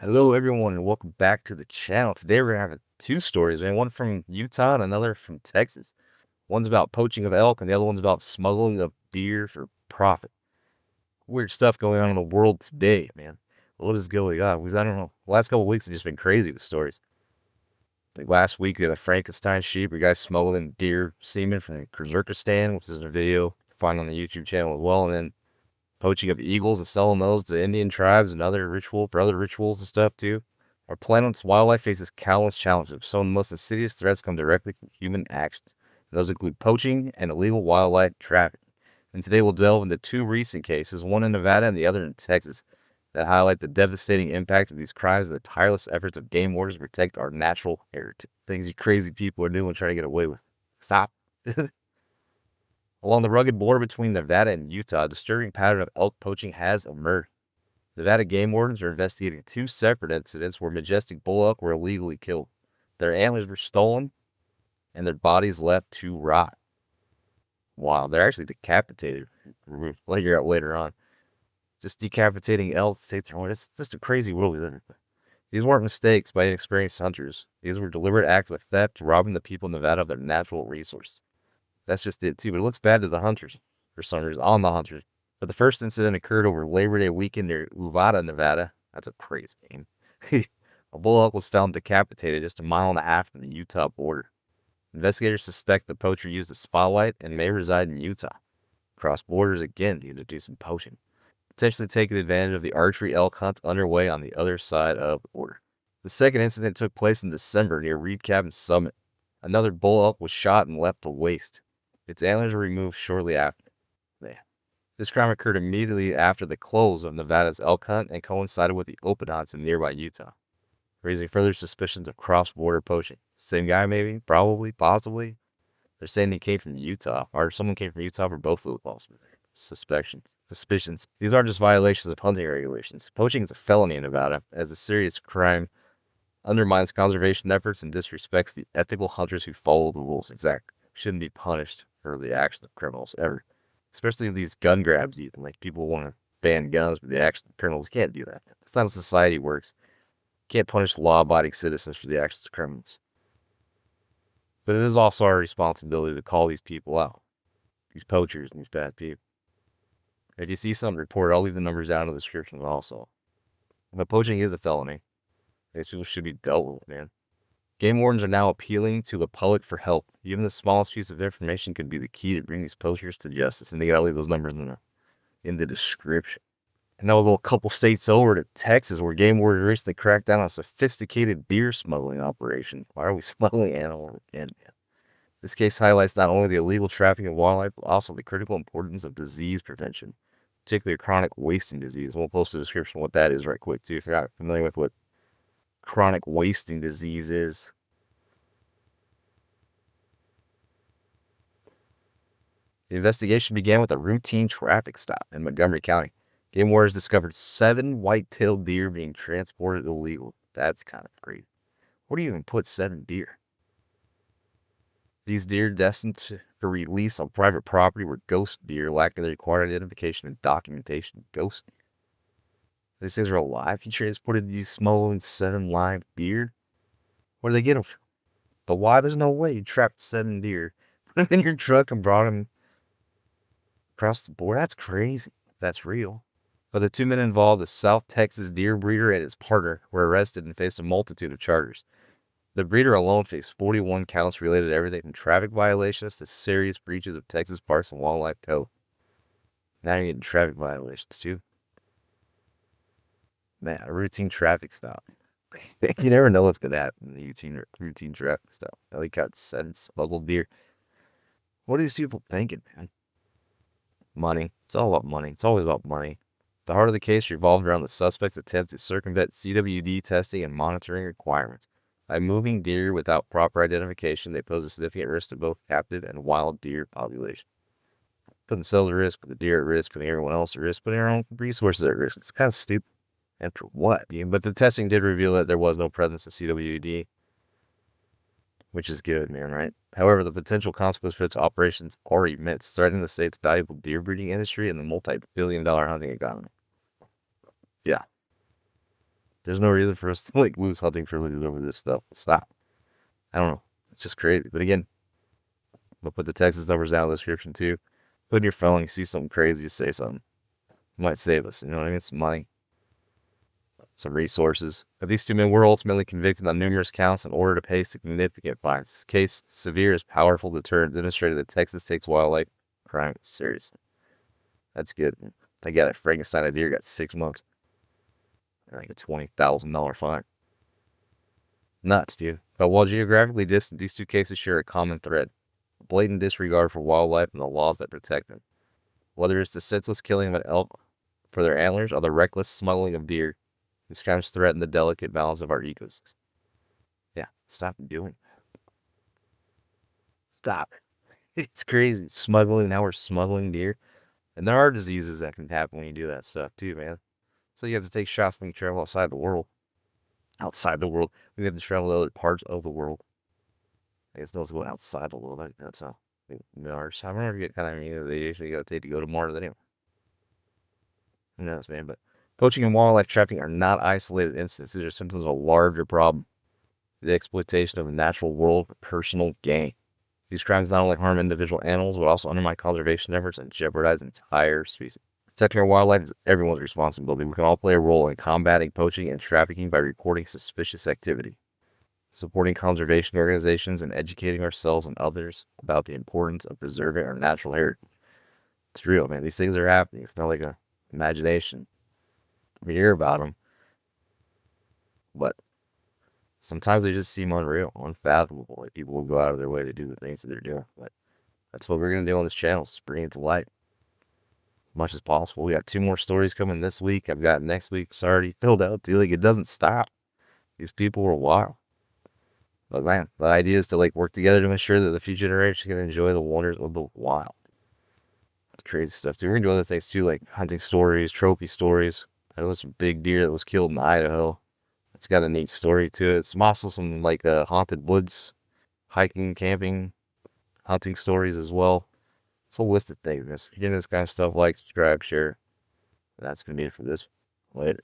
Hello, everyone, and welcome back to the channel. Today, we're gonna have two stories, man. One from Utah and another from Texas. One's about poaching of elk, and the other one's about smuggling of deer for profit. Weird stuff going on in the world today, man. What is going on? Because I don't know. The last couple of weeks have just been crazy with stories. Like last week, the Frankenstein sheep, a guy smuggling deer semen from Kyrgyzstan, which is in a video you can find on the YouTube channel as well, and then poaching of eagles and selling those to Indian tribes and other rituals and stuff too. Our planet's wildlife faces countless challenges. Some of the most insidious threats come directly from human actions. Those include poaching and illegal wildlife trafficking. And today we'll delve into two recent cases, one in Nevada and the other in Texas, that highlight the devastating impact of these crimes and the tireless efforts of game wardens to protect our natural heritage. Things you crazy people are doing trying to get away with. Stop. Along the rugged border between Nevada and Utah, a disturbing pattern of elk poaching has emerged. Nevada game wardens are investigating two separate incidents where majestic bull elk were illegally killed. Their antlers were stolen and their bodies left to rot. Wow, they're actually decapitated. We'll figure out later on. Just decapitating elk to take their own. It's just a crazy world we live in. These weren't mistakes by inexperienced hunters. These were deliberate acts of theft, robbing the people of Nevada of their natural resources. That's just it too, but it looks bad to the hunters, for some reason, on the hunters. But the first incident occurred over Labor Day weekend near Uvada, Nevada. That's a crazy name. A bull elk was found decapitated just a mile and a half from the Utah border. Investigators suspect the poacher used a spotlight and may reside in Utah. Cross borders again to do some poaching, potentially taking advantage of the archery elk hunt underway on the other side of the border. The second incident took place in December near Reed Cabin Summit. Another bull elk was shot and left to waste. Its antlers were removed shortly after. Man. This crime occurred immediately after the close of Nevada's elk hunt and coincided with the open hunts in nearby Utah, raising further suspicions of cross-border poaching. Same guy, maybe, probably, possibly. They're saying he came from Utah, or someone came from Utah for both of the suspicions. These aren't just violations of hunting regulations. Poaching is a felony in Nevada, as a serious crime undermines conservation efforts and disrespects the ethical hunters who follow the rules. Exactly. Shouldn't be punished for the actions of criminals ever. Especially these gun grabs, even. Like, people want to ban guns, but the actions of criminals can't do that. That's not how society works. You can't punish law-abiding citizens for the actions of criminals. But it is also our responsibility to call these people out. These poachers and these bad people. If you see something, report it. I'll leave the numbers down in the description also. But poaching is a felony. These people should be dealt with, man. Game wardens are now appealing to the public for help. Even the smallest piece of information could be the key to bring these poachers to justice. And they gotta leave those numbers in the description. And now we'll go a couple states over to Texas, where game wardens recently cracked down on a sophisticated deer smuggling operation. Why are we smuggling animals again, man? This case highlights not only the illegal trafficking of wildlife, but also the critical importance of disease prevention, particularly chronic wasting disease. We'll post a description of what that is right quick, too, if you're not familiar with what chronic wasting disease is. The investigation began with a routine traffic stop in Montgomery County. Game wardens discovered 7 white-tailed deer being transported illegally. That's kind of crazy. Where do you even put 7 deer? These deer destined for release on private property were ghost deer, lacking the required identification and documentation. Ghost deer. These things are alive. You transported these smuggling 7 live deer? Where do they get them from? But why? There's no way you trapped 7 deer, put them in your truck, and brought them across the border. That's crazy. That's real. But the 2 men involved, a South Texas deer breeder and his partner, were arrested and faced a multitude of charges. The breeder alone faced 41 counts related to everything from traffic violations to serious breaches of Texas Parks and Wildlife Code. Now you're getting traffic violations too. Man, a routine traffic stop. You never know what's going to happen in the routine traffic stop. They got 7 smuggled deer. What are these people thinking, man? Money. It's all about money. It's always about money. The heart of the case revolved around the suspect's attempt to circumvent CWD testing and monitoring requirements. By moving deer without proper identification, they pose a significant risk to both captive and wild deer population. Put themselves at risk, put the deer at risk, putting everyone else at risk, putting their own resources at risk. It's kind of stupid. And for what? But the testing did reveal that there was no presence of CWD, which is good, man, right? However, the potential consequences for its operations are immense, threatening the state's valuable deer breeding industry and the multi-billion-dollar hunting economy. Yeah. There's no reason for us to like lose hunting privileges over this stuff. Stop. I don't know. It's just crazy. But again, we'll put the Texas numbers down in the description too. Put in your phone, you see something crazy, just say something. It might save us. You know what I mean? Some money, some resources. But these two men were ultimately convicted on numerous counts in order to pay significant fines. This case, severe as powerful deterrent, demonstrated that Texas takes wildlife crime seriously. That's good. They got a Frankenstein a deer, got 6 months. I think a $20,000 fine. Nuts, dude. But while geographically distant, these two cases share a common thread: a blatant disregard for wildlife and the laws that protect them. Whether it's the senseless killing of an elk for their antlers or the reckless smuggling of deer, these crimes threaten the delicate balance of our ecosystem. Yeah, stop doing that. Stop. It's crazy. Smuggling, now we're smuggling deer. And there are diseases that can happen when you do that stuff too, man. So you have to take shots when you travel outside the world. Outside the world. We have to travel to other parts of the world. I guess those going outside the world. That's how Mars. I remember get kind of, they usually got to take to go to Mars anyway. Who knows, man? But poaching and wildlife trafficking are not isolated incidents. These are symptoms of a larger problem: the exploitation of the natural world for personal gain. These crimes not only harm individual animals, but also undermine conservation efforts and jeopardize entire species. Protecting our wildlife is everyone's responsibility. We can all play a role in combating poaching and trafficking by reporting suspicious activity, supporting conservation organizations, and educating ourselves and others about the importance of preserving our natural heritage. It's real, man. These things are happening. It's not like a imagination. We hear about them, but sometimes they just seem unreal, unfathomable. Like people will go out of their way to do the things that they're doing. But that's what we're gonna do on this channel: is bring it to light as much as possible. We got 2 more stories coming this week. I've got next week. It's already filled out. Like, it doesn't stop. These people were wild. But man, the idea is to like work together to ensure that the future generation can enjoy the wonders of the wild. That's crazy stuff too. We're gonna do other things too, like hunting stories, trophy stories. There was a big deer that was killed in Idaho. It's got a neat story to it. It's also some like haunted woods, hiking, camping, hunting stories as well. It's a list of things. If you're getting this kind of stuff, like, subscribe, share. That's gonna be it for this. Later.